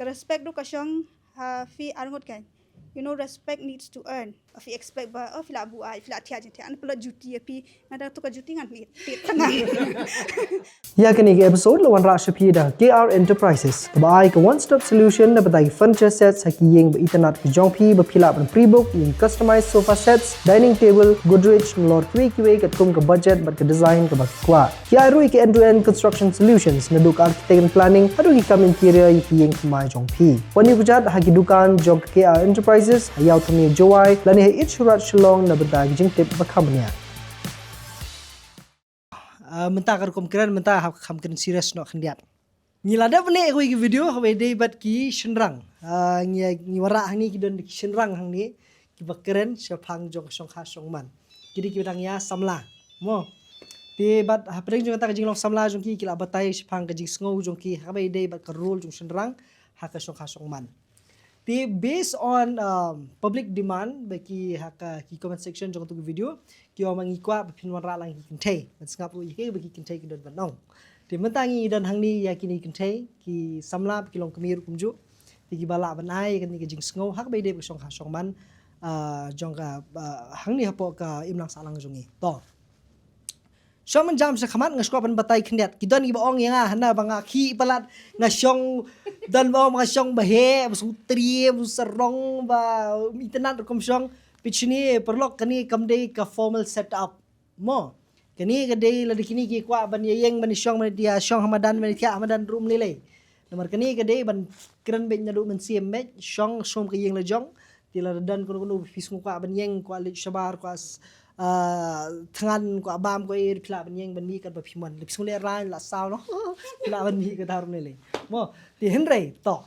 Ka respect du kasyong fi arngot kan. Respect needs to earn. Fi expect ba fi la bu ai fi la tia jente an pula juti api ngada tu ka juti ngan ni tengah. Ya kini ke episode lawan ra shapi dah KR Enterprises. Kebai ke one stop solution na batai furniture sets haki yang internet ke jongpi berpila ban pre-book yang customized sofa sets, dining table, Godrej lor kiwe kat kum ke budget bat ke design ke bak kuat. Kia rui ke end-to-end construction solutions naduk architect and planning adu ki kam interior ki yang kemai jongpi. Wani kujat haki dukan jong ke KR Enterprises ayau tumi jowai lani hai surat shalong na batai jing tip bakhamnya. Mentah kar kom keren mentah ham keren serius no khendiat ni lada bne ko ki video hawe dei bat ki shenrang ni wara hang ni ki don ki shenrang hang ni ki bakeren shapang jong shongkha shongman kidi ki dang ya samla mo ti bat hapreng jong ta jing long samla jong ki la batai shapang ka jing sngo jong ki hawe dei bat ka role jong shenrang ha ka shongkha shongman ti based on public demand bagi haka ki comment section jong tu video ki omang ikwa bapin wan ra lang ki kynthei ban Sngap ui ke bagi kynthei ki don banong ti mentangi dan hang ni ya kini kynthei ki samla ki long kemir kumju ti ki bala ban ai kan ni ki jing sngo hak bai de bu shongkha shongman jong ka hang ni hapo ka imlang salang jong ni to shongman jam se khamat ngasko ban batai khndiat ki don ki baong yang hana banga khi palat nga shong dan ba mga shong bahe busutri busarong ba internet kom shong pichni perlok kani kamdei ka formal setup mo kani kadei la dikini ki kwa ban yeng ban shong ban dia shong hamadan ban thia hamadan room ni le namar kani kadei ban kran be nyadu man cm shong som ka yeng la jong tila dan kono fismu kwa ban yeng kwa le shabar kwa thangan kwa bam ko ir phla ban yeng ban mi kan ba phiman le fismu le ran la saw no phla ban mi ka dar ni le mo ti henrei to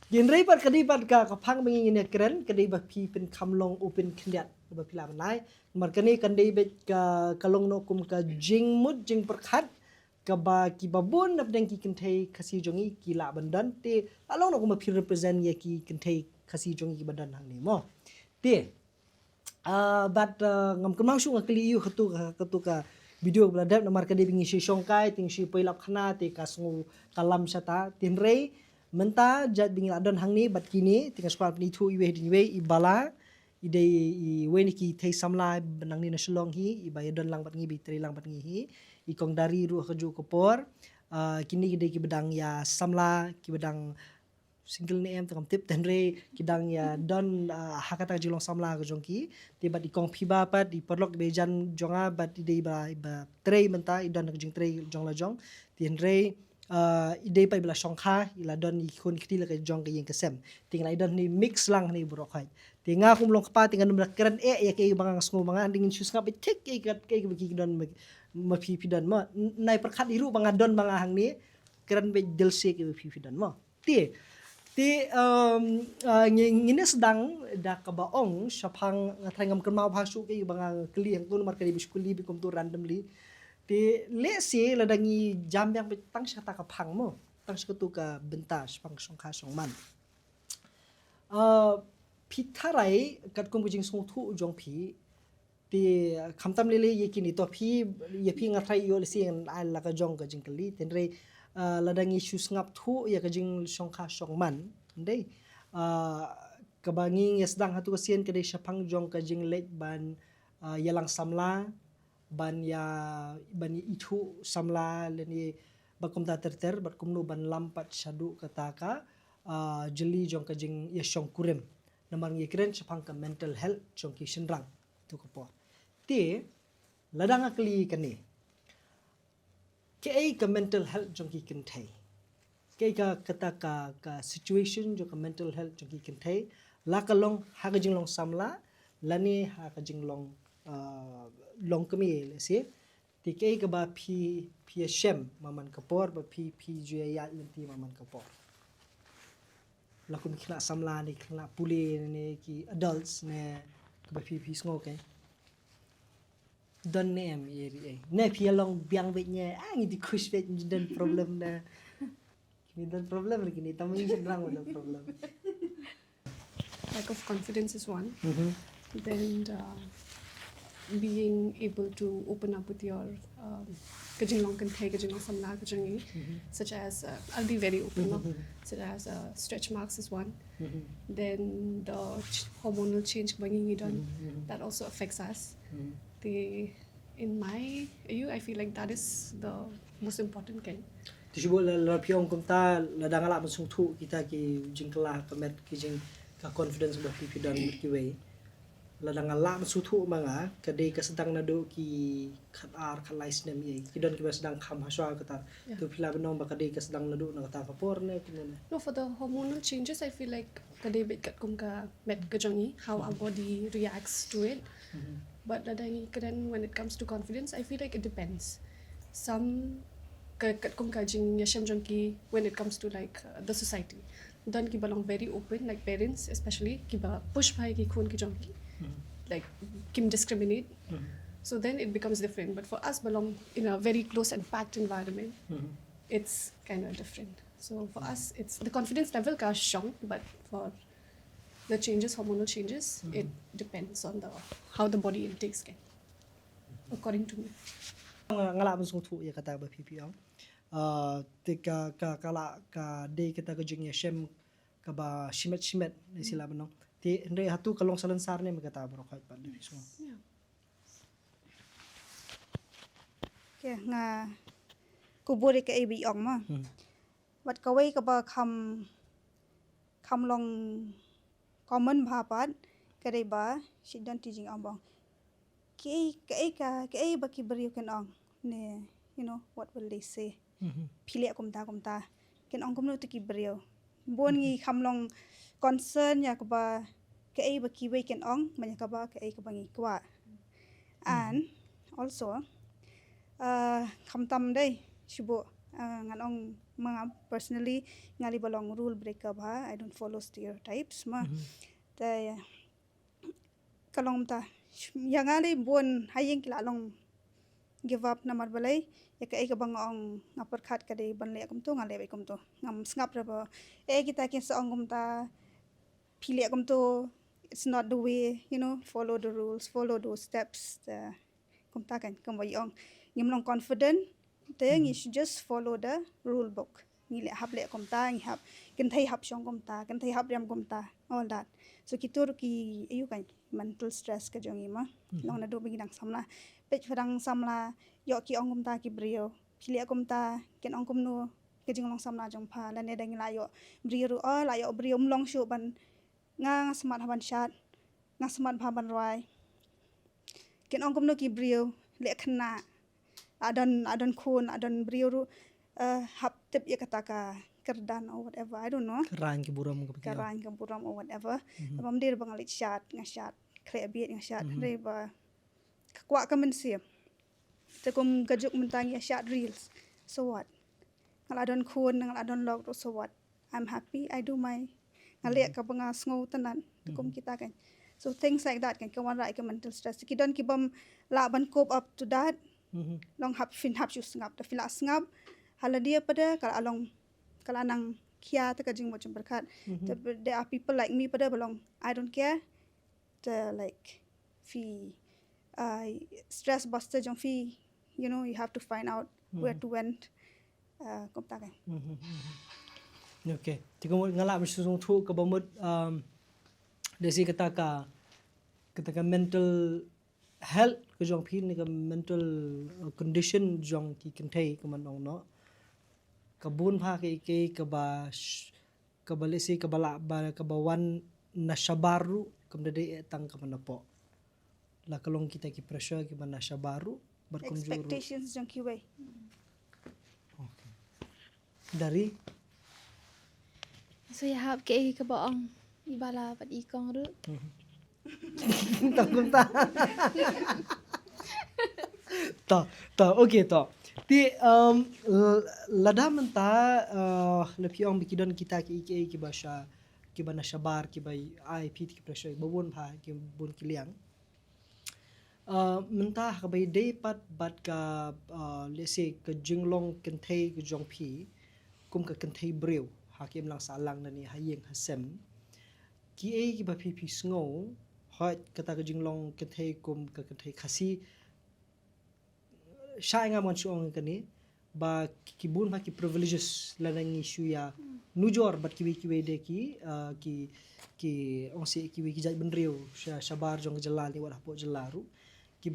Yenrei pat kadi pat ka phang bengin ne kren kadi ba phi pen khamlong open khndiat ba phila banai mar kani kandei be ka kalong no kum ka jing mut jing perkhat ka ba ki babun nap deng ki kynthei khasi jongi ki la bandan te along no kum phi represent ye ki kynthei khasi jongi ki bandan hang ni mo te but ngam kemang su ngakli yu khatu ka video bladap namar kadi bingi shi shongkai ting shi poilap khana te kasngu kalam sata tinrei menta jat bingil adon hang ni bat kini tinggal sekolah ni thu iwe di iwe ibala ide i we ni ki thei samla benang ni na shlong hi i bay don lang bat ngi bi tri lang bat ngi hi i kong dari ru khaju kopor kini ide ki bedang ya samla ki bedang single ni em tengam tip tenre kidang ya don hakata jilong samla ko jongki tibat i kong phiba pat di perlok be jan jonga bat ide ba tray menta i don jing tray jong la jong tenre ide pa bila shongkha ila don ikon kiti la jong ke yang kesem tinggal idon ni mix lang ni brokai tinga kum long kapa tinga numra keren ya ke bang sngo bang anding chu Sngap tik ke kat ke bagi don ma phi don ma nai perkhat iru bang don bang hang ni keren be delse ke phi don ma ti ngine sedang da ka baong shapang ngatrangam kemau bhasu ke bang kli yang tu nomor kali biskuli bi kum tu randomly ti le si ladangi jam yang tang syata ka phang mo tang skutu ka bynta spang shongkha shongman pitharai kat kum jing song thu jong phi ti khamtam le ye kini to phi ye phi ngathai yo le si al la ka jong ka jing kali tenre ladangi Sngap thu ya ka jing shongkha shongman ndei kabanging yasdang hatu ka sien ka dei shapang jong ka jing lek ban yalang samla ban itu samla leni bakum ta terter bakum nu ban lampat shadu kataka jeli jong ka jing ya shong kurem namar ngi kren chapang ka mental health jong ki shenrang tu ko po ti ladang akli kani ke ka mental health jong ki kynthei ke ka kataka ka situation jong ka mental health jong ki kynthei la ka long ha ka jing long samla lani ha ka jing long long kami lesi tikai ke ba phi shem maman kapor ba phi ju ya inti maman kapor lakum khna samla ni khna puli ni ki adults ne ba phi sngo ke don name ye ne phi long biang be nye ngi di khush be dan problem na ni dan problem ni tamu ni sedang ada problem lack of confidence is one. Then being able to open up with your kajinglong kynthei, kajinglong samla, kajingi, such as I'll be very open now, such as stretch marks is one. Then the hormonal change banging done, that also affects us. In my view, I feel like that is the most important thing. Tisibol la piong kumta la dangala masung thu kita ki jingkala kamet ki jing ka confidence ba pipi dan ki way la dangala masung thu manga kade ka sedang nado ki khat ar khalai snem ye ki don ki ba sedang kham haswa kata tu pila benong ba kade ka sedang nado na kata kapor ne kumene. No, for the hormonal changes, I feel like kade bit kat kum ka met kajongi how our body reacts to it. But when it comes to confidence, I feel like it depends. Some kat kum ka jing yasham jonki when it comes to like the society, then ki belong very open, like parents especially ki ba push bhai ki khun ki jonki, like kim discriminate. So then it becomes different. But for us belong in a very close and packed environment, it's kind of different. So for us, it's the confidence level ka shong, but for the changes, hormonal changes, it depends on how the body intakes can, according to me. Ngala masung thu ya kata ba pipi ang tika kala ka de kita ka jing yashem ka ba shimet ni sila benong ti ndre hatu kalong salansar ne magata bro khat pa de so. Okay, nga kuburi ka ibi ong ma. Wat kawai ka ba kam long common bhapat kare ba sidon teaching ong bang. Ka ba ki bari kan ong ne, you know what will they say? Phile kumta kan ong kumno to ki bari. Bon ngi kam long concern ya ka ba ki wai kan ong manya ka ba ngi kwa. And also kam tam dai shibo ngan ong mga personally ngali balong rule breaker ba, I don't follow stereotypes ma. Ta kalong ta yang ngali bon hayeng kila long give up namar balai ya ka bang ong ngapar khat ka dei ban le kum to ngale kum to ngam Sngap ra ba kita kin sa ong kum ta phile kum to, it's not the way, you know, follow the rules, follow those steps kum ta kan kum bai ong ngim long confident then you should just follow the rule book. Ngi le hap le kum ta ngi hap kynthei hap shong kum ta kynthei hap riam kum ta, all that. So kitur ki ayu kan mental stress ka jongi ma long na do bagi dang samla pech phadang samla yo ki ong kum ta ki brio phile kum ta ken ong kum no ke jing long samla jong pha la ne dang la yo brio la yo brio long shu ban nga smart haban shat nga smart bha ban roi ken ong kum no ki brio le khna adon khun adon brio ru hap tip ya kata ka kerdan or whatever, I don't know. Karang ki buram ka pikir. Karang ka buram or whatever. Bam dir bang lit shat nga shat krebit nga shat re ba kwa ka men sia. Te kum gajuk mentang ya shat reels. So what? Ngal adon khun ngal adon log so what? I'm happy, I do my ngalek ka banga sngo tanan te kum kita kan. So things like that kan kawan rai ka mental stress. Ki don ki bam la ban cope up to that. Long hap fin hap shu Sngap ta fila Sngap hala dia pada kala nang kia ta ka jing mo berkat. There are people like me pada belong I don't care. The like fi stress buster jong fi, you know, you have to find out where to went kom ta kan. Okay, tiga mo ngala masung thu ka bamut desi kata ka mental health ko jong phin ni ka mental condition jong ki kynthei ka manong no kabun pha ke ka ba lesi ka bala ba ka bawan na shabaru kam dade tang ka manapo la kalong kita ki pressure ki mana shabaru berkunjuru Expectations jong ki way. Okay. Dari so ya hap ke baong ibala pat ikong ru Takut tak? Tak, okay tak. Ti lada menta lebih orang bikidan kita ki bahasa ki bana shabar ki bai IP ki pressure babon pha ki bon kiliang. Menta ka bai day pat bat ka let's say ka jinglong kynthei ka jong phi kum ka kynthei breu hakim lang salang na ni hayeng hasem ki ba phi sngo hoi kata ke jinglong kynthei kum ke kynthei khasi sha nga mon chuang ke ni ba ki bun ba ki privileges la nang issue ya nujor bat ki de ki ong se ki jaj benriu shabar jong jalal ni wala po jalaru ki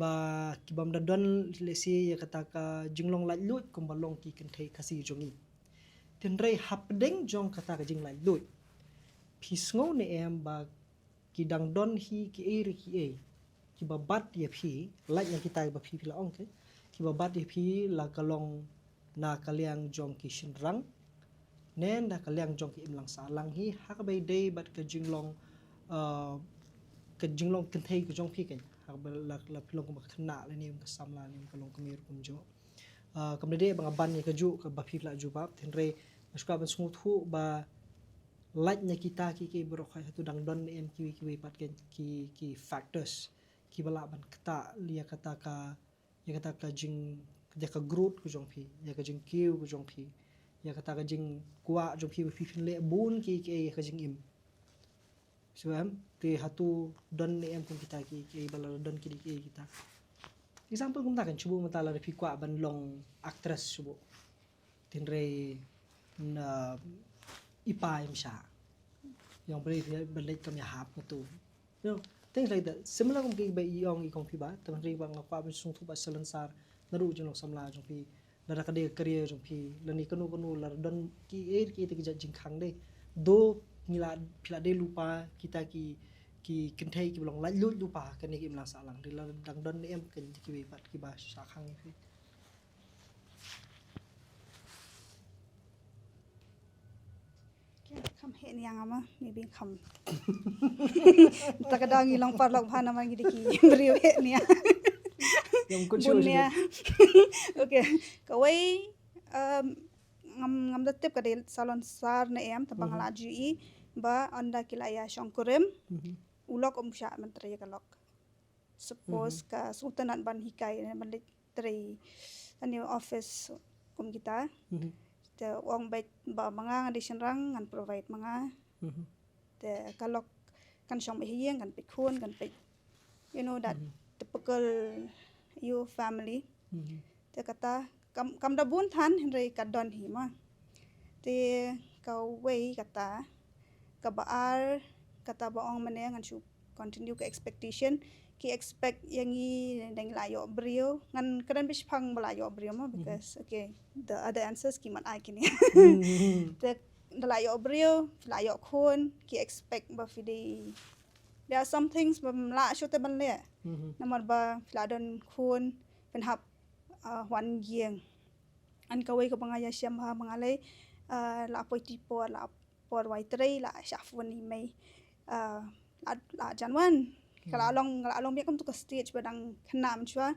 bam da don lesi ya kata ka jinglong laj lut kum balong ki kynthei khasi jongi tinrei hapdeng jong kata ka jing laj lut pisngo ne em ba ki dang don hi ki ki babat ya phi laj yang kita ba phi la ong ke ki babat ya phi la kalong na kaliang jong ki shinrang nen da kaliang jong ki imlang sa lang hi ha ka bai dei bat ka jinglong kynthei ka jong phi ke ha ba la pilong ko khna la ni ka samla ni kalong kamir kum jo kam de bang ban ni ka ju ka ba phi la ju bab tinrei suka ban sungut hu ba laj nya kita ki bro khai tu dang don em ki pat ki factors ki bala ban kata lia kata ka jing ya ka growth ku jong phi ya ka jing kiu ku jong phi ya kata ka jing kwa jong phi fin le bun ki ka jing im so am te hatu don em kum kita ki bala don ki kita example kum ta kan chubu mata la phi kwa ban long actress chubu tinrei na ipa im sha yang balik kami hap tu things like that similar kum ki ba yong I kong phi ba tan ri bang pa ban sung thu ba salansar naru jong samla jong phi la ka de career jong phi la ni kanu la don ki te jing khang de do ngila phila de lupa kita ki kynthei ki belong laj lut lupa kan ni ki mlang sa lang la dang don em kan ki we pat ki ba sa khang phi Kam he ni yang ama maybe kam takadang ilang parlak bhana man gidi ki brio he ni yang kun bunya okay kawai ngam da tip kadel salon sar na em tabang la ji ba anda kilaya shongkurem ulok umsha menteri kalok suppose ka sultanat ban hikai ban literi tani office kum kita te wong baik ba manga addition rang ngan provide manga te kalok kan shong hieng kan pikun kan pik you know that typical you family te kata kam da bun than rei ka don hi ma te ka wei kata ka baar kata ba ong mane ngan chu continue ka expectation ki expect yang I dang la yo brio ngan kan bis phang bala yo brio ma because okay the other answers ki man ai kini the la yo brio la yo khon ki expect ba fi there are some things bam la shote ban le namar ba la don khon pen hap wan gieng an ka wei ka banga ya syam ha mangalai la poi ti por la por wai trei la shafun ni mai la janwan kalau along biak kum tu ka stage badang khnam chua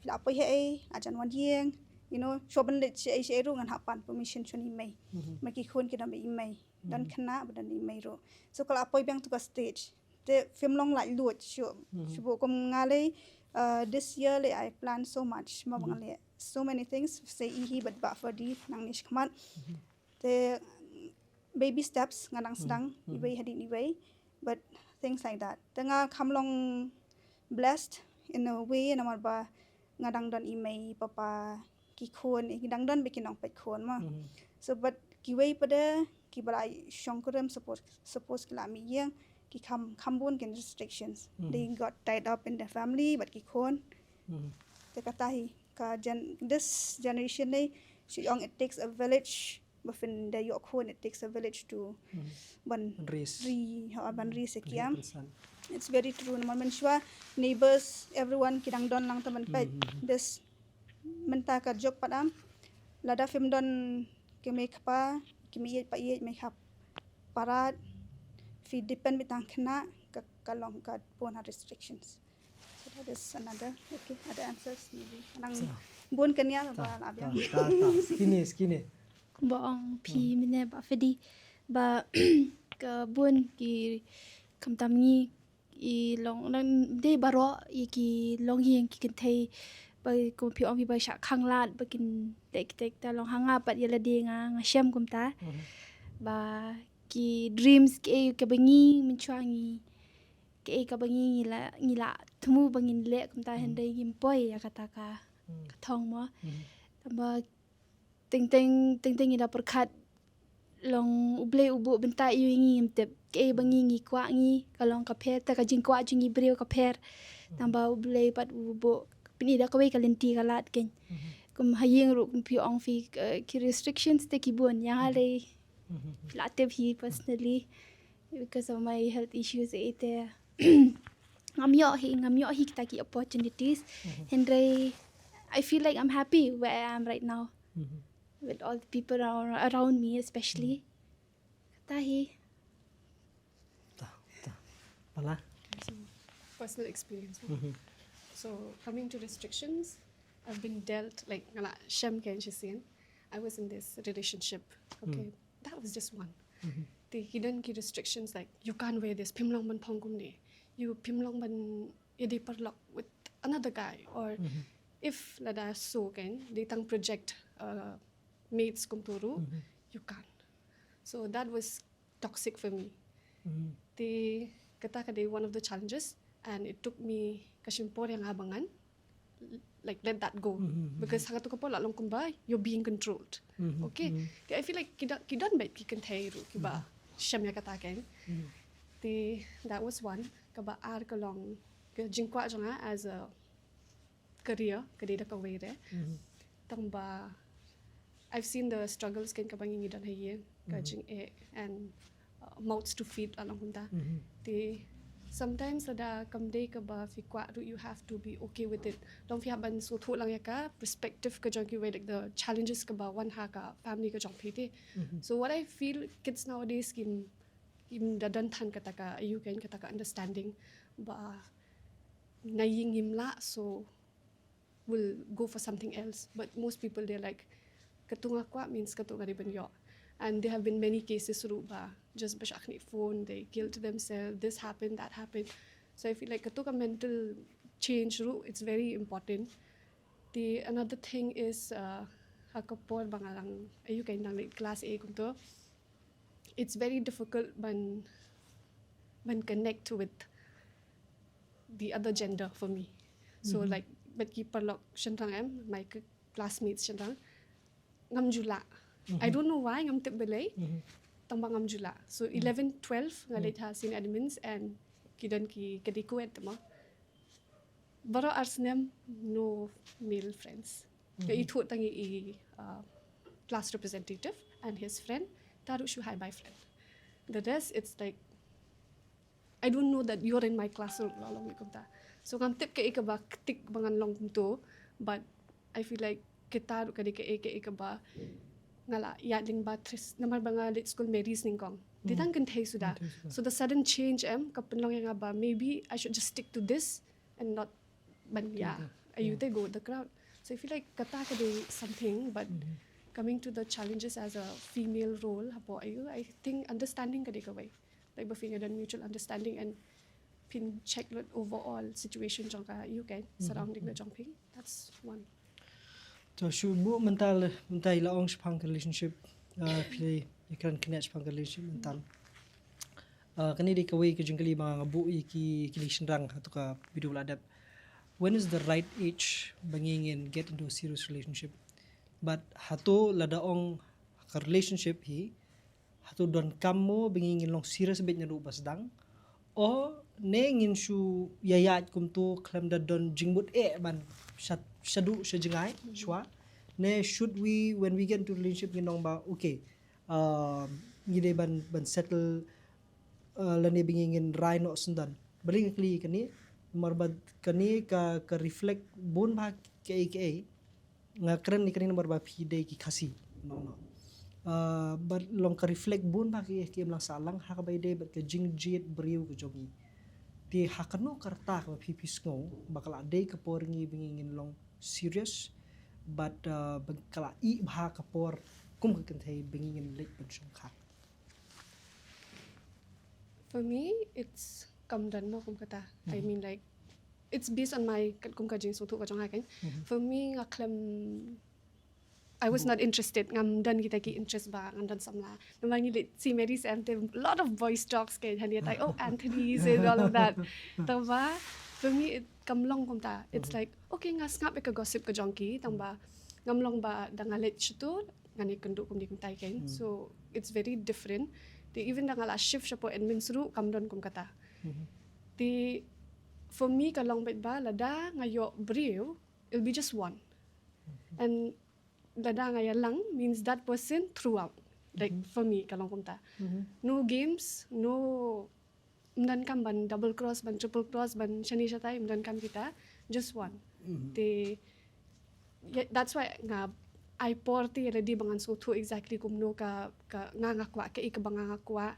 la poi he la janwan gieng you know shoban le che ru ngan hapan permission chuni mai maki khon ki dam mai dan khna badan mai ro so kalau poi biang tu ka stage te film long la luot shu kum ngalai this year le I plan so much ma bangale so many things say hi but ba for di nang nish khamat te baby steps nganang sedang ibai hadi ni way but things like that tengah kamlong blessed in a way namar ba ngadang dan imai papa ki khon ngadang dan bikin ong pet khon ma so but ki way pada ki balai shongkurem suppose kilami yang ki khambun ken restrictions they got tied up in the family but ki khon te katahi ka this generation nei shiyong it takes a village bafin the yok khon it takes a village to ban sekiam it's very true naman shwa neighbors everyone kidang don lang taman pet this menta ka jok padam lada film don ke make pa kimi pa make up parat fi depend bitang khna ka kalong ka pon restrictions so that is another okay other answers maybe nang bun kanya ba abya skinny Boong pi mene ba fedi ba ke bun ki kam tam ni I long nan de baro I ki long hieng ki kynthei ba ko pi ong pi ba sha khang lat ba kin tek ta long hanga pat yela de nga syam kum ta ba ki dreams ke bangi min chwangi ke ka bangi ngila temu bangin le kumta hendai gimpoi ya kata ka kathong mo tamba ting ida perkhat long uble ubu benta yu ngi mtep ke bangi ngi kwa ngi kalong ka pher ta ka jing kwa jingi breu ka pher tamba uble pat ubu pini da ka wei kalenti kalat ken kum hayeng ru kum pi ong fi ki restrictions te ki bon ya hale latte bhi personally because of my health issues ite ngamyo hi taki opportunities hendrai I feel like I'm happy where I am right now with all the people around me especially tahi Pala. Some personal experience. So coming to restrictions, I've been dealt like Shem can she seen. I was in this relationship. Okay, that was just one. The hidden key restrictions like you can't wear this pimlong ban pongkum ni. You pimlong ban yedi perlok with another guy or if lada so can they tang project mates kumturu you can't. So that was toxic for me. The kata kade one of the challenges and it took me kasimpor yang abangan like let that go because hanga tu kapola long kumba you're being controlled. Okay. I feel like kidan bait ki kynthei ru kiba shamya kata kan. That was one kaba ar kalong ke jingkwa jonga as a career kade da ka way re tamba I've seen the struggles kan kabang ngidan haye ka jing and mouths to feed along hunda sometimes ada kamde ka ba fi kwa you have to be okay with it don't fi haban so tho lang ya ka perspective ka jong ki way like the challenges ka ba one ha ka family ka jong phite so what I feel kids nowadays kim dadan than kata ka you can kata ka understanding ba naying himla so will go for something else but most people they're like katunga kwa means katunga riban yo and there have been many cases ruba just bashakni phone they killed themselves this happened that happened so I feel like katuka mental change ru it's very important the another thing is hakapor bangalang ayu kay nang class A kunto it's very difficult when connect with the other gender for me so like but ki parlok shanrang my classmates shanrang ngamjula I don't know why ngam tip belay tambang ngamjula so 11 12 ngalit ha sin admins and kidan ki kadiko et ma baro arsnem no male friends I thought tangi class representative and his friend taru shu hi bye friend the rest it's like I don't know that you're in my class long kumta so ngam tip ke ikaba tik bangan long kumto but I feel like kita kadi ke ikaba ngala yading ba tris namar banga lit school Mary's ningkong ditang kynthei suda so the sudden change kapenlong yang ba maybe I should just stick to this and not ban ayute go with the crowd so I feel like kata kade something but coming to the challenges as a female role hapo ayu I think understanding kade kawai like bafing dan mutual understanding and pin check overall situation jongka you can surrounding the jongping that's one. So shubu mental la ong spang relationship play ikan connect spang relationship mental kani di kawai ke jengkali mga ngabu iki kilishin rang atau ka video ladap when is the right age bangingin get into a serious relationship but hato lada ong ka relationship hi hato don kamu bangingin long serious bet nyadu basdang o nengin shu yayat kumtu klam da don jingbut ban shadu shajengai shwa ne should we when we get into relationship nginong ba okay ngide ban settle lani bingin rai no sundan bring kli kani marbad kani ka reflect bon ba ke ngakren ni kani marbad phi de ki khasi no but long ka reflect bon ba ki lang salang ha ka bay de but ka jingjet briu ko jogi ti hakano karta ka phi pisngo bakala de ka porngi bingin long serious but kala I bha kapor kum ka kynthei bingin lek ban shongkha for me it's kamdan mo kum kata I mean like it's based on my kum ka jing so tu ka jong ha kan for me ngaklam I was not interested. Ngam dan kita ki interest ba ngam dan samla. Namangi lit si Mary Sam a lot of voice talks kay hanya tai oh Anthony and all of that. Tamba for me it kamlong kumta. It's like okay nga Sngap ka gossip ka jonki tamba ngamlong ba dangalit chutu ngani kenduk kum di kum tai ken. So it's very different. Di even dangala shift siya po admin suru kamdon kum kata. Di for me kalong bait ba lada ngayo briu it'll be just one. And lada ngaya lang means that person throughout. Like for me kalong kumta. No games, no mdan kam ban double cross, ban triple cross, ban shani shatai mdan kam kita just one. That's why nga I porti ready bangan so to exactly kumno ka ngangakwa ka ikabangangakwa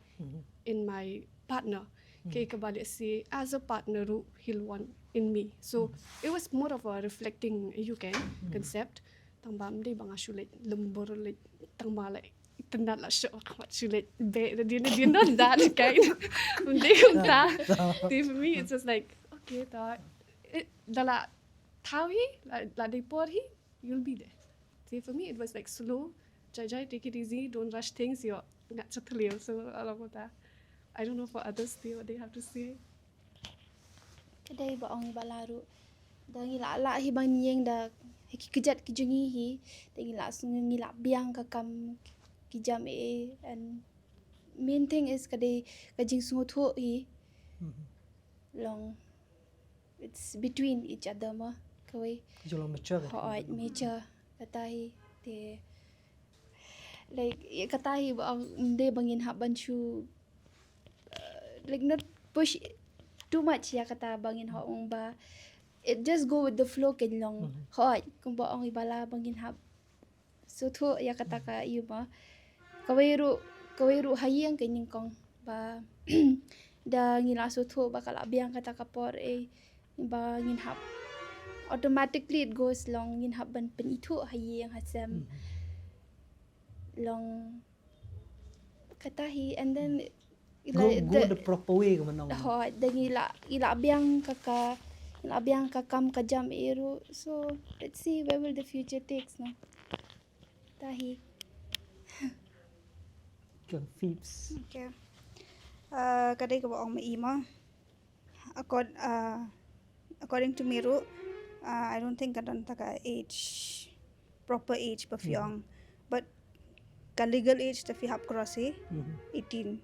in my partner. Kay kabali si as a partner he'll want in me. So it was more of a reflecting you can concept. Tamba mde banga shulit lumbor lit tamba like tenat la show what shulit be dia not that kind. Mde kunta. For me it's just like okay ta dala tawi la de porhi you'll be there. See for me it was like slow jai take it easy don't rush things you're not chatliyo so alabota. I don't know for others what they have to say. Kadai ba ang balaru. Dangi la hi bang nieng da kejat kejengi hi. Dangi la sungi la biang ka kam kijam and main thing is kadai kajing sungo tho hi. Long it's between each other ma kawai. Jolong mature. Hoi mature katai te like katai ba ang de bangin haban chu like not push too much ya kata bangin hoong ba it just go with the flow ken long hoi kung ba ang ibala bangin hab so tho ya kata ka yu ba kawairu hayang kening kong ba da ngila so tho ba kala biang kata kapor ba ngin hab automatically it goes long ngin hab ban pen itu hayang hasam long kata hi and then Go the proper way ka manong. Ho, dangi ila biang kakam kajam eru. So let's see where will the future takes no. Tahi. Kang feeds. Okay. Kadai ka ba ang maima? According to Miru, I don't think kadang taka age, proper age pa fiyong. But ka legal age ta fi hap crossy 18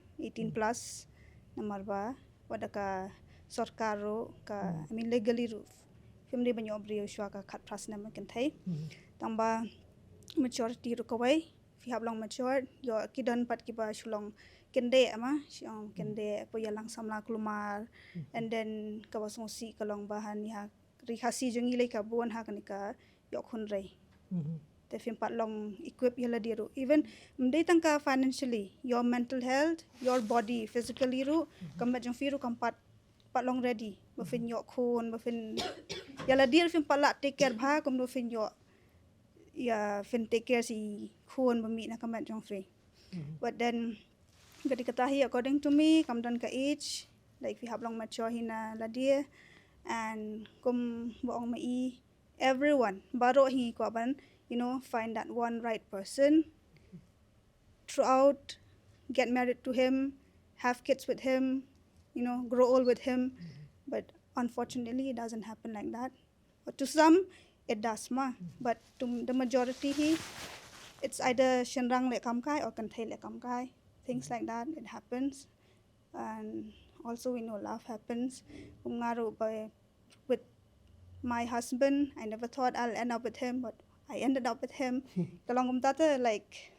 plus namar ba wada ka sarkaro ka I mean legally roof family banyo brio shwa ka khat pras na kynthei tamba maturity ru kawai fi hap long mature yo kidan pat ki ba shulong kende ama shong kende po yalang samla klumar and then ka wasmosi kalong bahan ya khasi jongi lai ka bon ha kanika yo khun rei te film pat long equip yala diru even mdei tangka financially your mental health your body physically ru kamat jong firu kampat pat long ready bafin yo khon bafin yala dir film pat la take care bha kum do fin yo ya fin take care si khon bami na kamat jong free but then gadi katahi according to me kam dan ka age like we have long mature hina la dia and kum boong mai everyone baro hi ko ban find that one right person throughout, get married to him, have kids with him, grow old with him. But unfortunately, it doesn't happen like that. But to some, it does ma. But to the majority, it's either shenrang le kamkai or kynthei le kamkai. Things like that, it happens. And also we know love happens. With my husband, I never thought I'll end up with him, but I ended up with him. Kalong tata like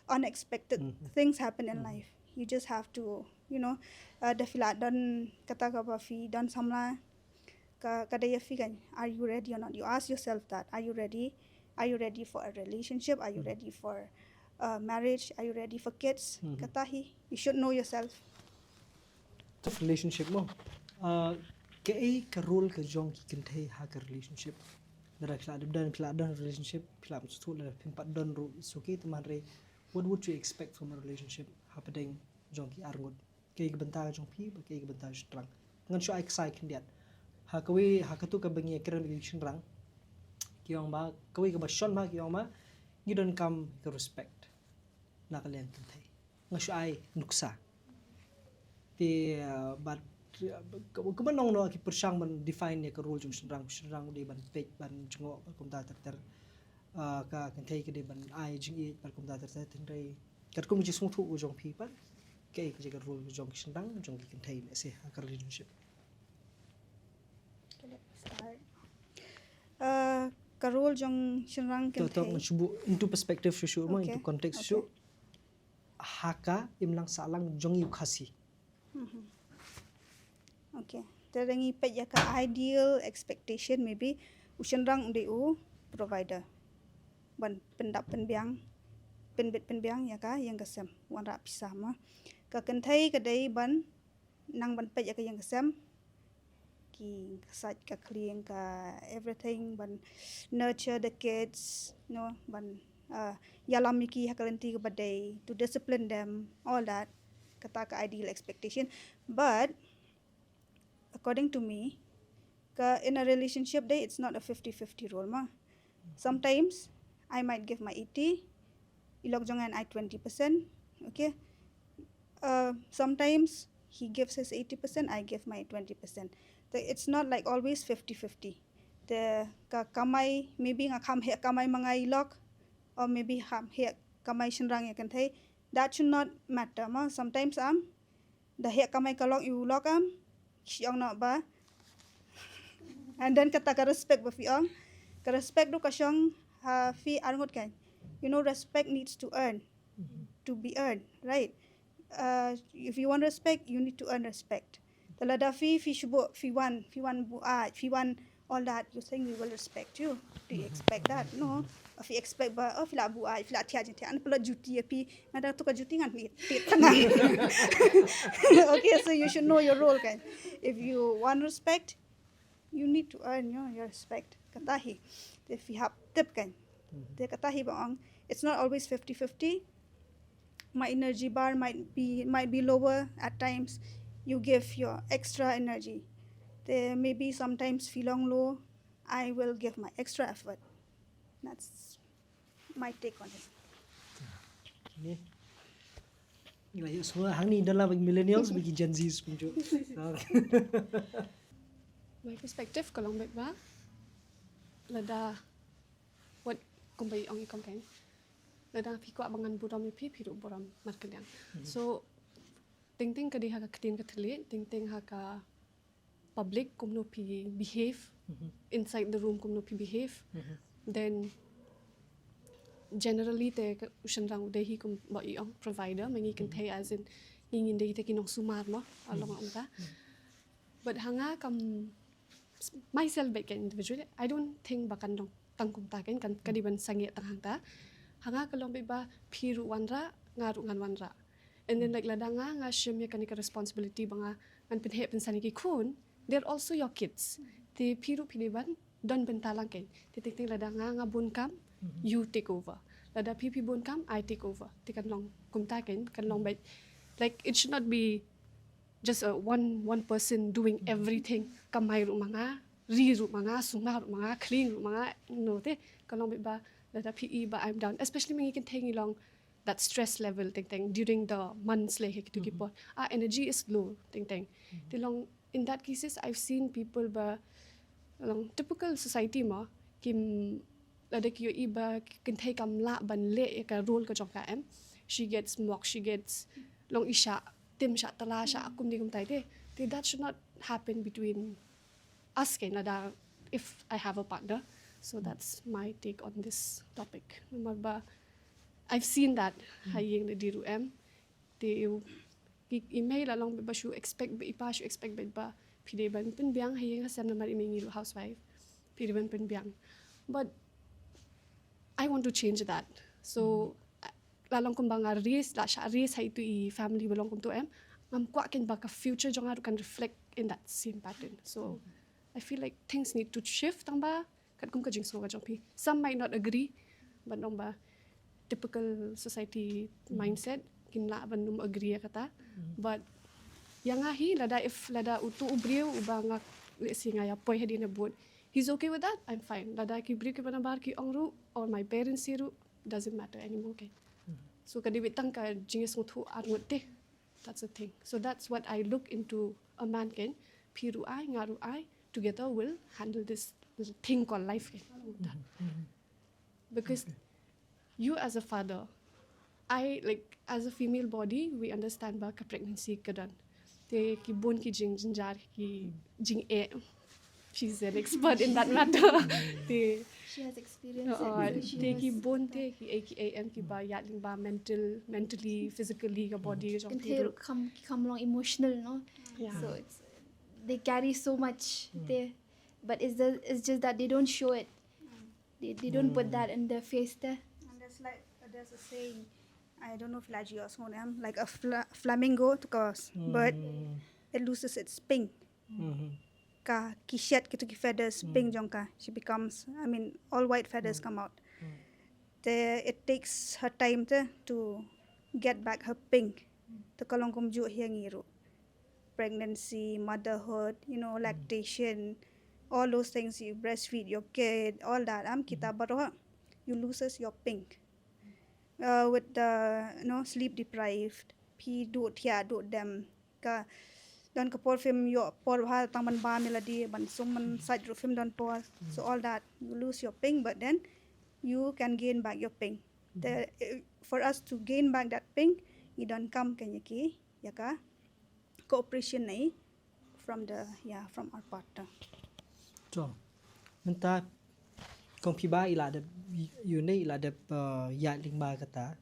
unexpected things happen in life. You just have to, defila don kata ka ba fi don samla kada ya fi kan. Are you ready or not? You ask yourself that. Are you ready? Are you ready for a relationship? Are you ready for marriage? Are you ready for kids? Katahi. You should know yourself. Relationship mo. Kay ka role ka jong ki kynthei ha ka relationship. Dara dan relationship pila mstu la pimpat don ru suki teman re what would you expect from a relationship happening jong ki arngut kay benta jong pi ba kay benta strang ngan syo excited kindiat ha kawi ha katu ka bangi kren bi shinrang kiong ba kawi ka ba shon ma kiong ma you don't come ka respect na kalian kynthei nga shu ai nuksa ti but kumanong no ki persang man define ne ka rule jung shrang di ban pek ban jungo kum ta ter ka kynthei ka di ban ai jing i par kum ta ter tin rei kat kum ji sung thu jong pi pa ke ka ji ka rule jong shrang jong ki kynthei le se ka relationship Karol jong shrang to kynthei. shubu into perspective shu ma Okay, into context okay. shu haka imlang salang jong yu khasi Okay. Terangi pet ya ka ideal expectation maybe ushenrang unde u provider. Ban pendap penbiang penbit penbiang ya ka yang kesem wan ra pisah ma. Ka kynthei ka dei ban nang ban pet ya ka yang kesem ki sat ka clean ka everything ban nurture the kids no ban yalam miki hakalenti ka badai to discipline them all that kata ka ideal expectation but according to me in a relationship day it's not a 50-50 role ma sometimes I might give my 80 ilok jangan I 20%, okay, sometimes he gives his 80%, I give my 20%. It's not like always 50-50. The kamay maybe nga kam he kamay mga ilok or maybe ham he kamay shenrang ya kynthei that should not matter ma sometimes the he kamay kalok ilok siang na ba and then kata ka respect ba fiang ka respect do ka syang fi arngot kan you know respect needs to earn to be earned right if you want respect you need to earn respect talada fi shubo fi one bu fi one all that you think we will respect you do you expect that no if you expect ba fi la bu fi la tia jente an pula juti pi nada tu ka juti ngan pi tangan okay so you should know your role kan if you want respect you need to earn your respect katahi if you have tip kan te katahi bang it's not always 50-50 my energy bar might be lower at times you give your extra energy there maybe sometimes feeling low I will give my extra effort that's my take on it ni ila yu semua hang ni dalam bagi millennials bagi Gen Z punjuk My perspective kalau baik ba lada what kumbai ang ikam kan lada piko abangan buram pi piru buram markelyang so ting ka di haka ketin ka tele ting haka public kumno pi behave inside the room kumno pi behave then generally te ushanrang de hi kum ba iang provider mangi kynthei as in ingin de te kinong sumar no along amta but hanga kam myself back individually I don't think bakan dong tangkum ta kan kadiban sangi tang hang ta hanga kalong ba phiru wanra ngaru ngan wanra and then like ladanga nga shim ya kanika responsibility banga ngan pinhe pensani ki khun they're also your kids te phiru piniban don bentalang kan te ting ladanga nga bun kam you take over lada pipi bun kam I take over te kan long kumta kan long ba like it should not be just one person doing everything kamay ru mga riru mga sungar mga clean mga no te kalong ba lada pi ba I'm down especially when you can take along that stress level ting during the months like to keep on energy is low ting long in that cases I've seen people ba along typical society ma kim lada kiyo iba kynthei kam la ban le ka role ka jong ka em she gets mocked she gets long isha tim sha tala sha kum ni kum tai te that should not happen between us kan lada if I have a partner so that's my take on this topic number ba I've seen that hayeng the diru em te email along ba shu expect ba shu expect ba pide ban pen biang hayeng ha sam na mari mengi housewife pide ban pen biang but I want to change that so lalong kum bang race la sha race hai tu I family belong kum to em ngam kwa ken ba ka future jong kan reflect in that same pattern so I feel like things need to shift tang ba kat kum ka jing so ga jong pi some might not agree but nong ba typical society mindset kin la ban num agree kata but yang hi lada if lada utu ubriu uba ngak le singa ya poi hadi na bot he's okay with that, I'm fine. Lada ki beri ke bana bar ki ong ru or my parents si ru, doesn't matter anymore. Okay. So kadi bitang ka jingis nguthu arngut deh. That's the thing. So that's what I look into a man can. Piru I, ngaru I, together will handle this little thing called life. Because you as a father, I like as a female body, we understand about pregnancy kadan. Te ki bon ki jing jinjar ki jing e. She's an expert in that matter. Te She has experience. So she te knows. ki bon te ki am ki ba yatling ba mentally, physically ka body ka jong Kynthei come along emotional, no? Yeah. So they carry so much there, but it's just that they don't show it. They don't put that in their face there. And there's a saying, I don't know if Laji or Sonam, like a flamingo to cause, but it loses its pink. Ka kishet gitu ki feathers pink jongka. She becomes, all white feathers come out. It takes her time to get back her pink. To kalong kumju hiyangiru. Pregnancy, motherhood, lactation, all those things, you breastfeed your kid, all that. Kita baru you loses your pink. With the sleep deprived, pi do them ka don ka por film yo por ha tang ban ba melody ban sum man side ro film don por. So all that you lose your pink, but then you can gain back your pink. For us to gain back that pink, you don't come kanya ki yaka cooperation nai from our partner. So, menta kong piba ila ada yune ila ada ya lingba kata.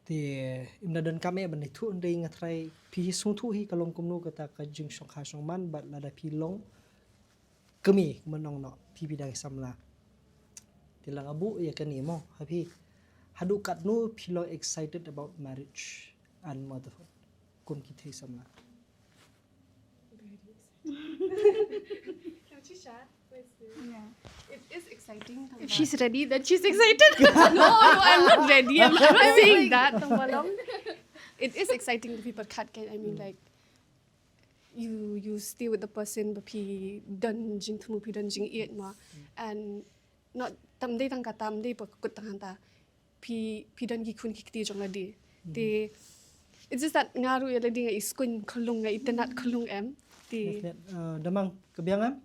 Te imna dan kame ban itu ndai ngatrai pi sung thu hi kalong kumnu kata ka jing shongkha shongman bat la da pi long kemi menong no pi bidang samla. Tilang abu ya kani mo hapi hadu kat nu pi lo excited about marriage and motherhood. Kun kithei samla. Yeah. It is exciting. If she's ready, then she's excited. No, I'm not ready. I'm not saying that. It is exciting to people cut. I mean, like you stay with the person, but he done jing thumu, he done jing eat ma, and not tam day tang katam day, but kut tang hanta. He done gikun kikti jong ladi. It's just that ngaru ya ladi nga iskun kulung nga itenat kulung em. Damang kebiangan?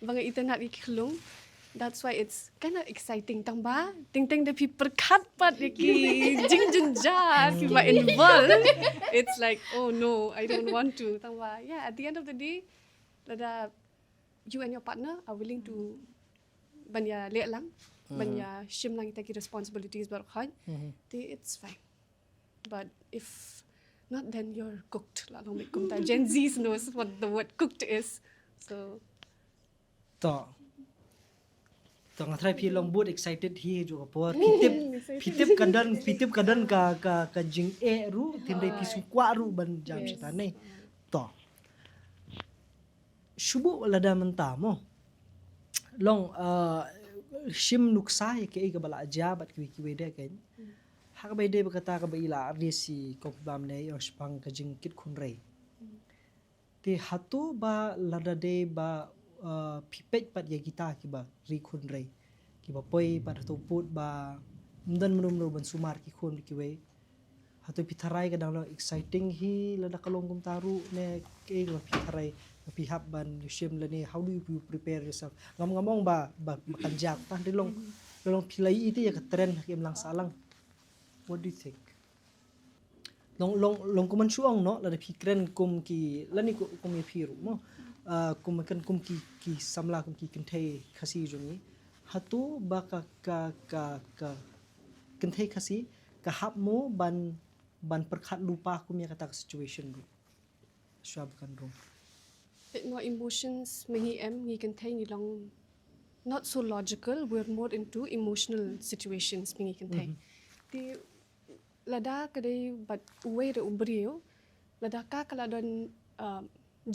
Banga itenat ikulung. That's why it's kind of exciting. Tamba, ting the people cut but ki jing jinja if you are involved. It's like, oh no, I don't want to. Tamba, yeah. At the end of the day, lada you and your partner are willing to banya le lang, banya shim lang take responsibilities barkhan. It's fine. But if not, then you're cooked. Gen Z knows what the word cooked is. So To ngatrai pi long boot excited hi jo por pitip kadan ka jing e ru tindai pi sukwa ru ban jam sitane to shubu lada menta mo long shim nuksa ke ga bala ajabat ki wede kan hak bai de bakata ka bai la resi ko bam ne yo spang ka jing kit khunrei te hatu ba lada de ba pipet pat ya kita ki ba ri khun rei ki ba poi pat to put ba mdan menum ban sumar ki khun ki we hatu pitharai ka dang exciting hi lada kalong kum taru ne ke ga pitharai pi hab ban shim la ni how do you prepare yourself ngam ba makan jak ta de long pilai itu ya ka trend ki lang salang. What do you think? Long kuman suang no la pi kren kum ki la ni kum ye piru mo kum kan kum ki samla kum ki kynthei khasi jongi hatu ba ka kynthei khasi ka hap mo ban perkhat lupa kum ya kata situation ru swab kan ru bit more emotions mehi ngi kynthei ngi long not so logical, we're more into emotional situations mehi kynthei ti lada kadai but way re ubrio lada ka kala don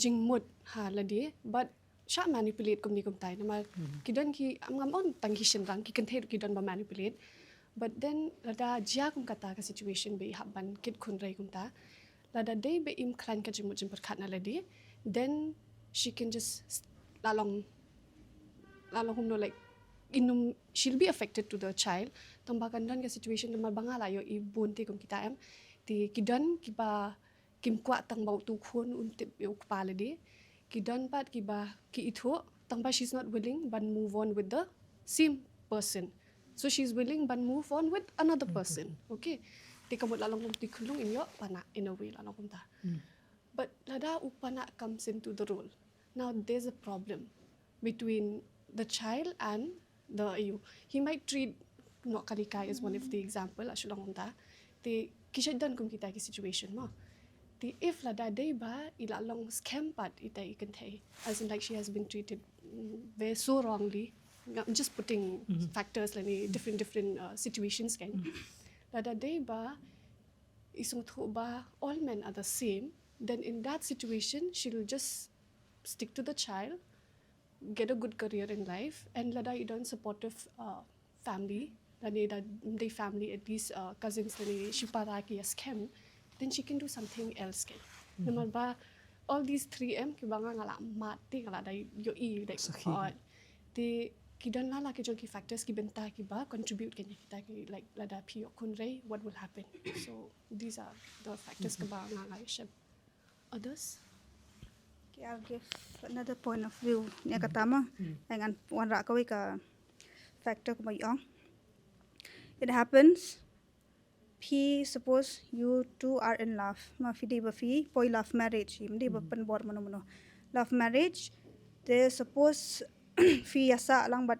jing mood ha ladi but sha manipulate kum ni kum tai nama kidon ki am on tang ki shin rang ki kynthei ki don ba manipulate but then lada jia kum kata ka situation be haban kid khun rai kum ta lada dei be im klan ka jimut jim perkhat na ladi then she can just lalong humno like inum she'll be affected to the child tambakan dan ke situation mal bangala yo I bun ti kum kita em ti kidan kiba kim kwa tang bau tu khon untip yo kpale di kidan pat kiba ki itho tangba she's not willing but move on with the same person, so she's willing but move on with another person. Okay, ti kamot lalong ti khulung in yo pana in a way lalong ta. But lada upana comes into the role. Now there's a problem between the child and the you. He might treat no kalikai as one of the example ashulang unta. The kishadan kum kita ki situation mo. The if lada day ba ilalong scam pat ita kynthei, as in like she has been treated very so wrongly. I'm just putting factors like different situations kan. Lada day ba isung thu ba all men are the same. Then in that situation, she'll just stick to the child, get a good career in life, and lada idon supportive family, they family at least cousins she paraki as scam, then she can do something else. Naman ba all these 3M kibanga ngala mati ngala dai yo I like the kidan lala ki jonki factors ki bynta ki ba contribute kenya kita ki like lada pi kunrei what will happen. So these are the factors kibanga ngala ship. Others? Okay, I'll give another point of view. Nya katama, dengan wan ra kawi ka factor ko mayong. It happens. Suppose you two are in love. Ma fidi ba fi poi love marriage. Mdi ba penbor mono. Love marriage. They suppose fi yasa lang bat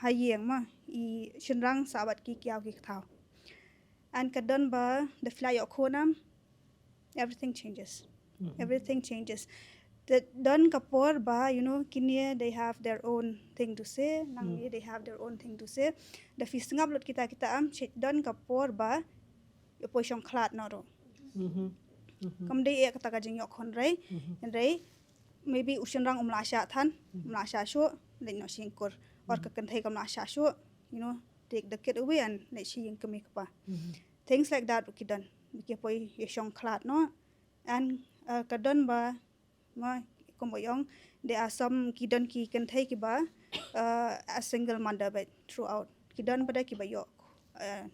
hayeng ma I shinrang sabat ki kiaw ki thao. And kadon ba the fly okonam. Everything changes. Everything changes. The don kapor ba, kinia they have their own thing to say, nangi they have their own thing to say. The Sngap lot kita am don kapor ba, yo po shongkha no ro. Kam de kata ka jing yok hon rei, maybe ushenrang umlasha than, umlasha shu, let no shinkur, or ka kynthei kam lasha shu, take the kid away and let she yin kamik pa. Things like that ukidan, biki po yo shongkha no, and kadon ba ma komboyong there are some kidan ki kynthei ki ba a single mother but throughout kidan pada ki ba yo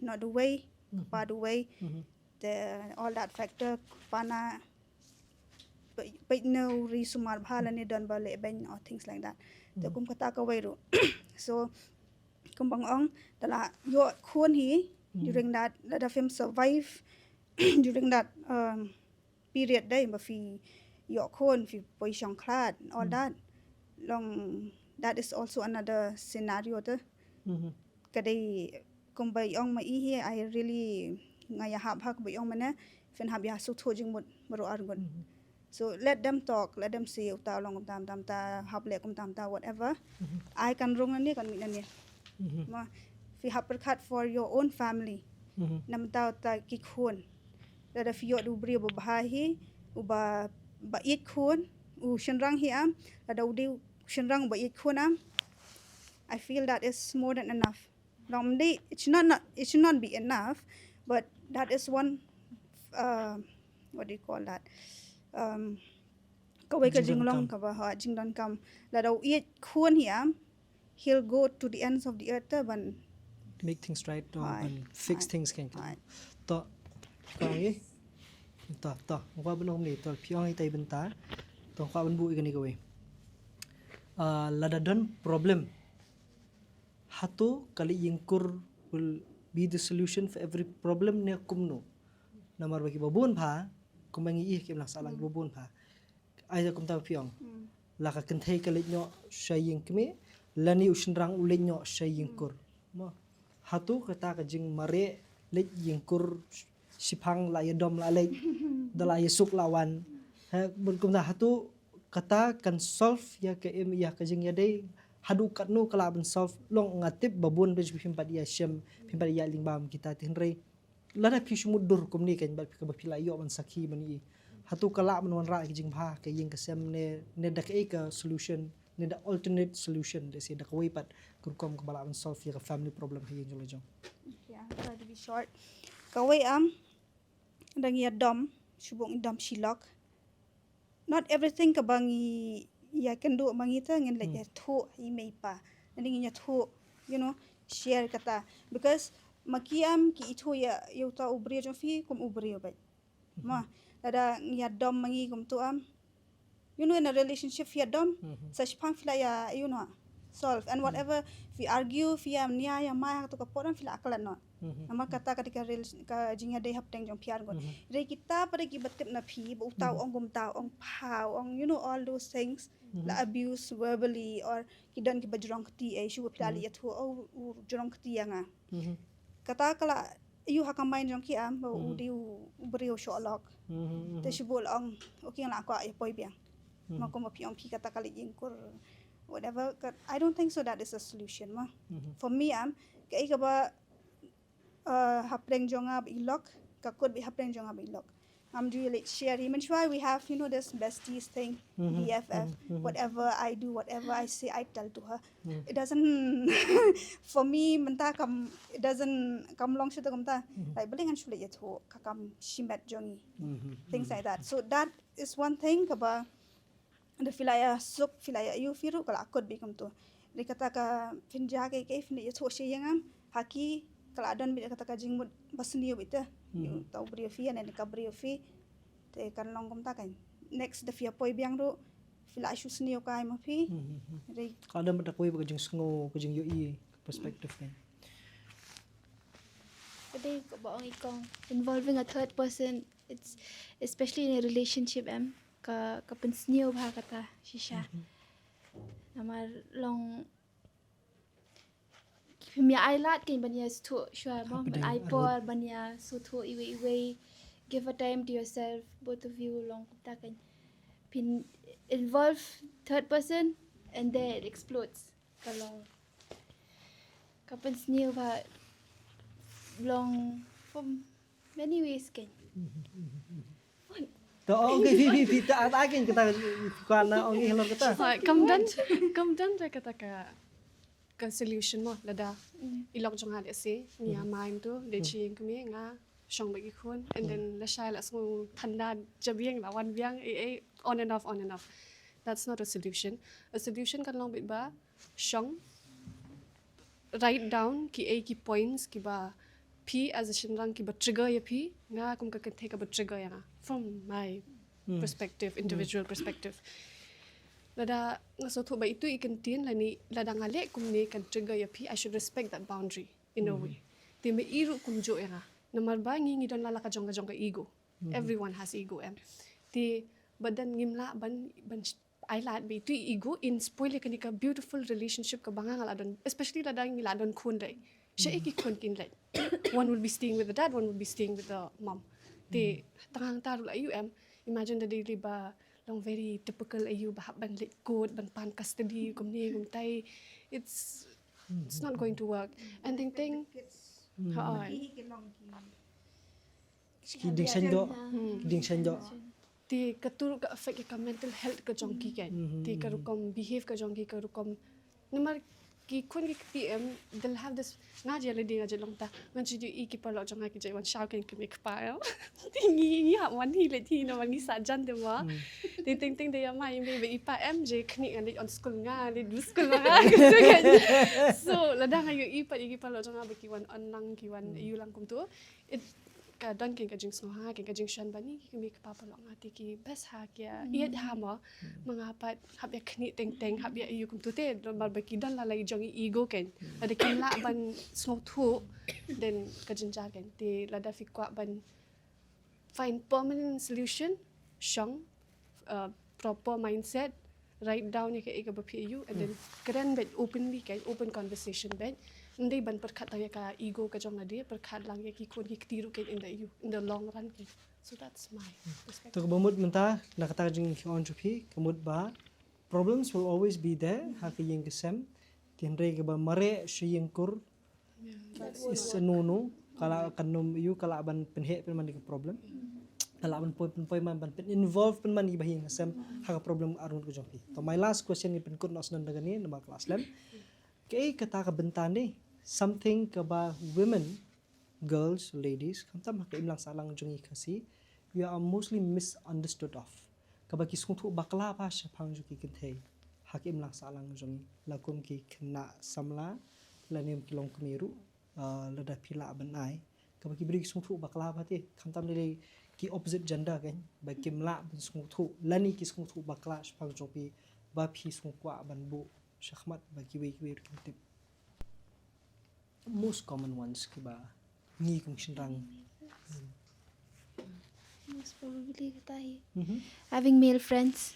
not the way pa the way the all that factor pana but no risumar bhala ni don ba le ben or things like that the kum kata ka wai ro so kumbangong dala yo khon hi during that the film survive during that period day ba fi yo khon fi poi shongkha all that long that is also another scenario the kadai kumbai ong ma I I really ngaya hab hak bai ong mana fen hab ya su thojing mut maro argon so let them talk, let them say ta long tam ta hab le kum tam ta whatever I can rong ani kan min ani ma fi hab perkhat for your own family nam ta ki khon da fi yo du bri ba bahi uba ba it khon u shenrang hi am da udi shenrang ba it khon am I feel that is more than enough. Normally it should not be enough, but that is one what do you call that kawai ka jinglong ka ba ha jingdon kam la do it khon hi am he'll go to the ends of the earth ban make things right and fix things kan to kang ta ngwa benom ni to piong ai tai benta to kwa ban bu ikani gawe lada don problem hatu kali yingkur will be the solution for every problem ne kumno namar bagi babun pha kumangi I kim lang salang babun pha ai kum ta piong la ka kynthei kali nyo shaying kme lani ushnrang ulenyo shayingkur mo hatu kata ka jing mare le yingkur sipang la yadom la le dala yesuk lawan ha kum ta hatu kata kan solve ya ke em ya ka jing ya dei hadu katnu kala ban solve long ngatip babun be pimpat ya shem pimpat ya lingbam kita tinrei lada pishu mudur kum ni kan ba pila yo ban sakhi mani hatu kala man ra ki jing bha ke ying ka sem ne da ka solution ne da alternate solution de se da ka way pat kurkom ka bala ban solve ya ka family problem hi jolo jong yeah try to be short kawai am dang ya dom subong dom silok not everything kabangi ya kendo mangita ngin le thu I mei pa nani nya thu share kata because makiam ki itu ya ta ubri jo fi kum ubri ba ma ada ya dom mangi kum tu am in a relationship ya dom such pang fila ya solve and whatever we argue fi am nia ya ma to ka poran fila akalan no ama kata ketika ka jinga dei hapteng jong piar gon re kita pada ki batip na phi bu tau ong gum tau ong pau ong all those things la abuse verbally or kidan ki bajrong kti shu pila li yathu jrong kti nga kata kala you hakamain jong ki am ba beri sholok te shibul ong okay la ko ay poi biang mako mapiong pi kata kali jingkur whatever I don't think so that is a solution ma for me kai ka ba hapreng jonga ilok ka could be hapreng jonga ilok really share him and why we have this besties thing BFF whatever I do whatever I say I tell to her it doesn't for me menta kam it doesn't come long shita kamta like belingan shule yetho kakam shimet jongi things like that so that is one thing kaba the filaya sup filaya you firu kala akod bikum tu dikata ka finja ke fin yetho she yangam haki kala adon bi kata ka jingmut basniyo bita you tau brio fi and ka brio fi te kan long kum ta kan next the fia poi biang ro fila shu sniyo kai ma fi re kada mata koi ba jing sngo ka jing yo perspective kan Kadai ko ba ang ikong involving a third person, it's especially in a relationship ka pensniyo ba kata shisha. Namar long Pimya ailat kin banya stu shwa ba ban aipor banya su thu iwe give a time to yourself both of you long ta kan pin involve third person and then it explodes kalong kapens new ba long from many ways kan to okay vi ta kin kita kana ong hilor kita come down kata ka solution mo lada ilok jong hade se nia mind tu de ching kmi nga shong bagi khon and then la shai la so thanda jabiang la wan biang on and off that's not a solution kan long bit ba shong write down ki points ki ba p as a shinrang ki ba trigger ya p nga kum ka take a trigger ya from my perspective individual perspective lada ngaso thu ba itu ikan tin lani lada ngale kum ne kan trigger ya pi I should respect that boundary in a way ti me iru kum jo era namar ba ngi don lala ka jonga ego everyone has ego ti badan ngimla ban I like be tu ego in spoil kan ka beautiful relationship ka banga ngala don especially lada ngi la don khun dai she eki khun kin like one will be staying with the dad one will be staying with the mom ti tang taru la imagine the daily ba long very typical ayu bahap ban let code ban pan custody kumni kumtai it's not going to work and think ding sanjo ti katur ka affect ka mental health ka jongki kan ti karukom behave ka jongki karukom numar ki khun ki pm they'll have this nga jele dinga jelong ta ngan chi ki parlo jonga ki jwan shaw kan ki make pa ti ngi ha wan hi le thi no wan ni sa jan de wa ti ting de ya mai be ipa mj khni ngan on school nga le du school nga so la da nga yu ipa ki parlo jonga be ki wan annang ki wan yu lang kum tu it ka dan ken ka jing so ha ken ka jing shan bani ki make pa parlo nga ti ki best ha kya yet ha ma mga pat hab ya khni teng hab ya yu kum tu te mar be ki dan la lai jong ego ken ada ken la ban snow thu then ka jin ja ken ti la da fi kwa ban find permanent solution shong proper mindset write down ke ka ba phi you and then kran bet openly kan open conversation bet ndai ban perkhat ya ka ego ka jong na de perkhat lang ya ki khon ki tiru ken in the long run ken so that's my perspective to bamut menta nakata jing on chupi kamut ba problems will always be there ha ka yeng kesem tinre ke ba mare shiyeng kur is nunu kala kanum you kala ban penhe pen man ke problem kala ban poi man ban involve pen man i bahing kesem ha ka problem arun ko jopi to my last question ni pen kun nos nan daga ni nama kelas lem ke kata ka bentan ni something about women girls ladies kamta ma ka imlang salang jungi khasi you are mostly misunderstood of kabaki sungtu bakla pa shapang ju ki kynthei hakim lang salang jongi lakum ki khna samla lanem ki long kemiru lada pila banai kabaki beri sungtu bakla pa te khamtam le ki opposite gender kan bakim la ban sungtu lani ki sungtu bakla shapang jopi ba phi sungkwa ban bu shakhmat baki we kintip most common ones ki ba ngi kung shinrang Most probably katahi. Having male friends.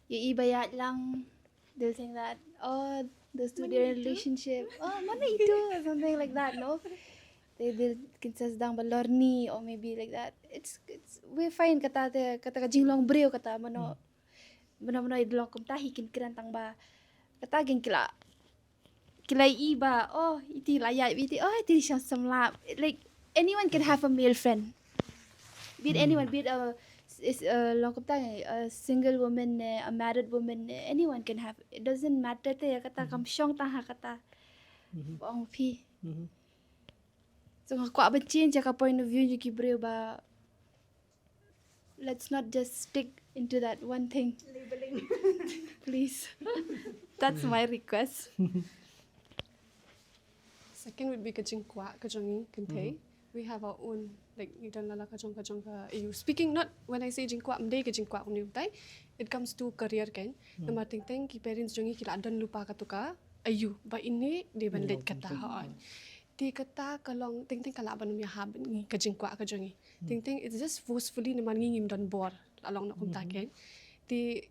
Yung iba yat lang, they'll think that, oh, those two they're in a relationship. Oh, mana itu? Or something like that, no? They'll kinsas dang balorni or maybe like that. It's we're fine kata ka jinglong breo kata mano idlong kum tahi kin kirantang ba kata geng kila iba oh iti layat iti oh iti siyang samlap like anyone can have a male friend. Be it anyone, be it a single woman, a married woman, anyone can have. It doesn't matter te kata kam shongkha kata bong pi. So ako ba change ka point of view ki bro ba. Let's not just stick into that one thing. Labeling. Please. That's my request. Second would be kajingkwa, kajongi, kynthei. We have our own, like, idan lala kajong ka EU. Speaking not, when I say jingkwa, mday kajingkwa kumniutai, it comes to career kan. Nama ting ki parents jongi kila adan lupa katuka, ayu. Ba ini, di ban late kata haan. Di kata kalong ting kala ban umya haben ni kajingkwa kajongi. Ting it's just forcefully naman ngingim dan bor, along na kumta kan. Di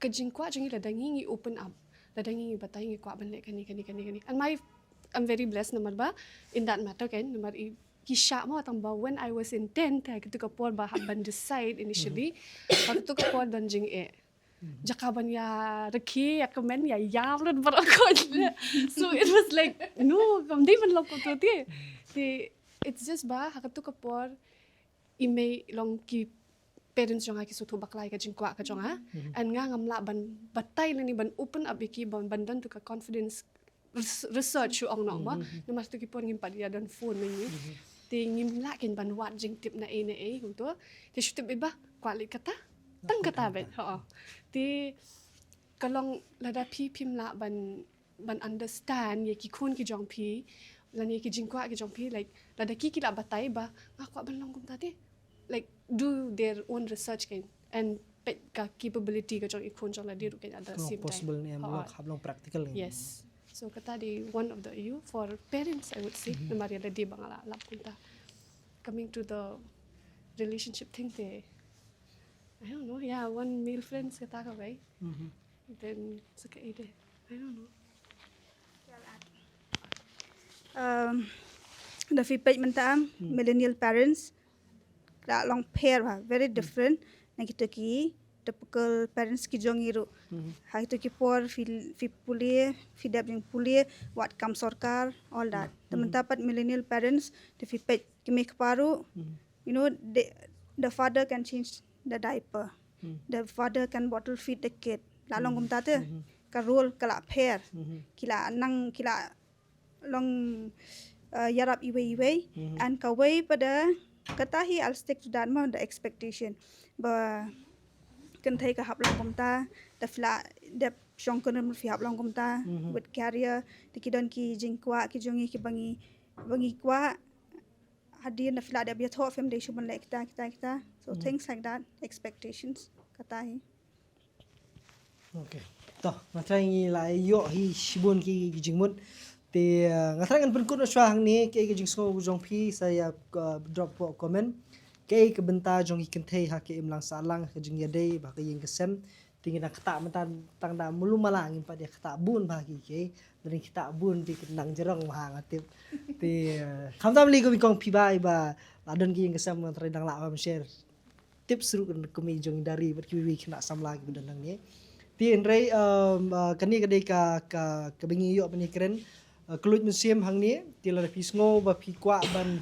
kajingkwa jongi ladangi open up. Ladangi batay ngi kwa ban late kani. And I'm very blessed namar ba in that matter kan namar kisha mo atang ba when I was in 10th I ketika por ba haban decide initially waktu ka por dan jing jakaban ya rekhi ya komen ya yavlad barakon so it was like no kam di man loko to ti it's just ba hakatu ka por ime long ki parents jong ki sutu baklai ka jingkwa ka jong and nga ngamla ban batay ni ban open up iki ban bandan to ka confidence research yung ong ba namas to kipon ngim padia dan phone ni ti ngim lakin ban wat jing tip na kung to ti shutib iba kwali kata tang kata bet ti kalong lada pim la ban understand ye ki kun ki jong pi lan ye ki jingkwa ki jong pi like lada ki la batay ba ngakwa ban long kum tati like do their own research kan and pet ka capability ka jong ikun jong la diru kan at the same time possible ni amlo hablong practical ni yes. So kata di one of the EU for parents I would say namari ada di bangala lap kunta coming to the relationship thing they I don't know yeah one male friends kata ka right then saka ide I don't know The feedback mentam millennial parents la long pair very different na kita ki typical parents ki jongiru ha itu ki por fi pulie fi dab yang pulie what kam sarkar all that teman dapat millennial parents the feedback ki make paru you know the father can change the diaper the father can bottle feed the kid la long kum ta te ka role kala pair kila nang kila long yarap iwe and kawai pada katahi I'll stick to that the expectation ba kynthei ka hablong kumta the shongkha fi hablong kumta with carrier tikidon ki jingkwa ki jongi ki bangi kwa hadir na fla da biya tho fem de shuman le kita so things like that expectations katahi okay to ngatrai ngi lai yo hi shibun ki jingmut ti ngatrai ngan penkut shwa hang ni ke jingso jong phi saya drop comment ke bynta jong kynthei ha ke imlang salang ke jing yadei ba ke ying kesem tingin nak kata mentan tang da mulu malang impa dia kata bun ba ki ke dari kita bun di kenang jerong ma ngatip ti khamtam li ko bikong pi bai ba ladon ki ying kesem ngatrai dang la ba share tips ru ko mi jong dari ber ki wi kena sam lagi bedan nang ni ti enrei kani kadai ka bengi yo pani keren kelut museum hang ni ti la pi sngo ba pi kwa ban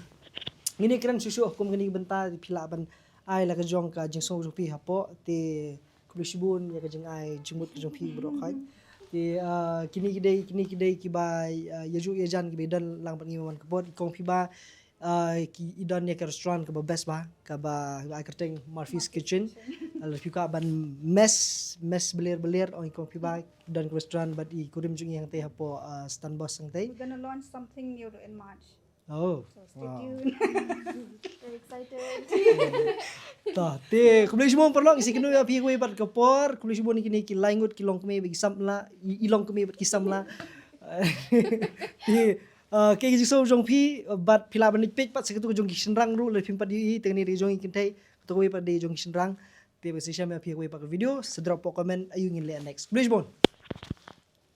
ngini keren susu kum ngini benta pila ban ai la ka jong ka jingso jong pi hapo ti kubishbun ya ka jing ai jimut ka jong pi bro khai ti kini kidai ki bai yaju yejan ki bedan lang ban ngiwan kapot kong pi ba ki idon ya ke restaurant ke best ba ka ba ai kerteng Murphy's Kitchen ala pi ka ban mes belir ong ko pi ba dan ke restaurant bat I kurim jung yang teh hapo stand boss yang teh. We're gonna launch something new in March. Oh. So stay tuned. Very excited. Ta te kulis mo perlong isi kenu ya pi ko bat kapor kulis mo ni kini ki laingut ki long keme bagi samla ilong keme bat ki samla. Ti ke ji so jong pi bat pila ban pek pat seketu jong ki senrang ru le pimpat di tengni ri jong ki tai to ko pat de jong ki senrang te besi syam ya pi ko pat video sedrop komen ayu ngin le next kulis mo